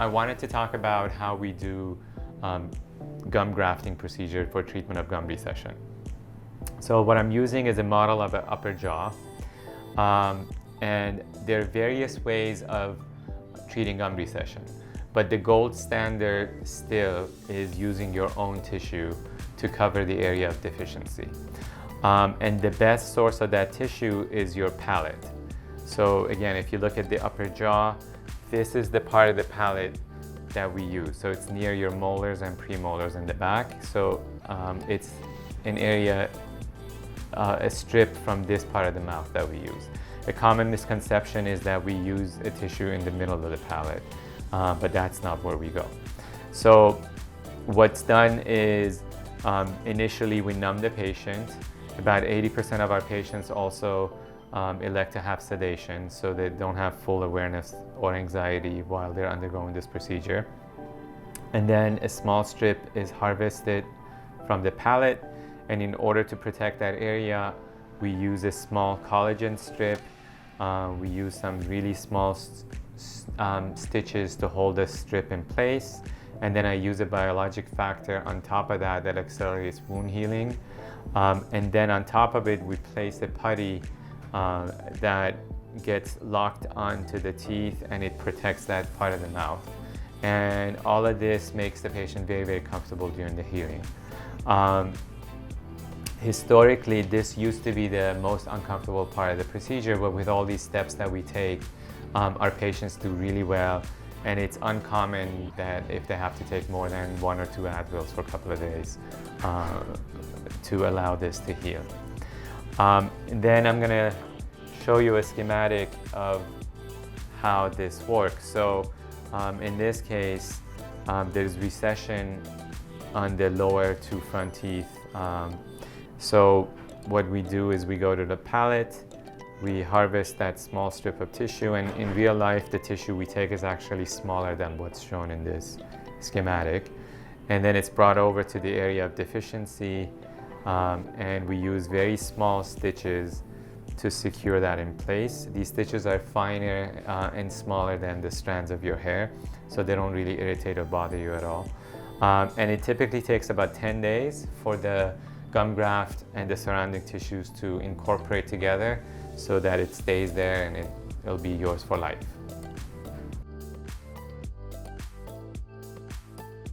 I wanted to talk about how we do gum grafting procedure for treatment of gum recession. So what I'm using is a model of an upper jaw, and there are various ways of treating gum recession, but the gold standard still is using your own tissue to cover the area of deficiency. And the best source of that tissue is your palate. So again, if you look at the upper jaw, this is the part of the palate that we use. So it's near your molars and premolars in the back. So it's an area, a strip from this part of the mouth that we use. A common misconception is that we use a tissue in the middle of the palate, but that's not where we go. So what's done is initially we numb the patient. About 80% of our patients also elect to have sedation, so they don't have full awareness or anxiety while they're undergoing this procedure. And then a small strip is harvested from the palate, and in order to protect that area, we use a small collagen strip. We use some really small stitches to hold the strip in place, and then I use a biologic factor on top of that that accelerates wound healing. And then on top of it, we place a putty that gets locked onto the teeth, and it protects that part of the mouth. And all of this makes the patient very, very comfortable during the healing. Historically, this used to be the most uncomfortable part of the procedure, but with all these steps that we take, our patients do really well. And it's uncommon that if they have to take more than 1 or 2 Advils for a couple of days to allow this to heal. Then I'm gonna show you a schematic of how this works. So in this case, there's recession on the lower 2 front teeth. So what we do is we go to the palate, we harvest that small strip of tissue, and in real life, the tissue we take is actually smaller than what's shown in this schematic. And then it's brought over to the area of deficiency, and we use very small stitches to secure that in place. These stitches are finer and smaller than the strands of your hair, so they don't really irritate or bother you at all. And it typically takes about 10 days for the gum graft and the surrounding tissues to incorporate together so that it stays there and it'll be yours for life.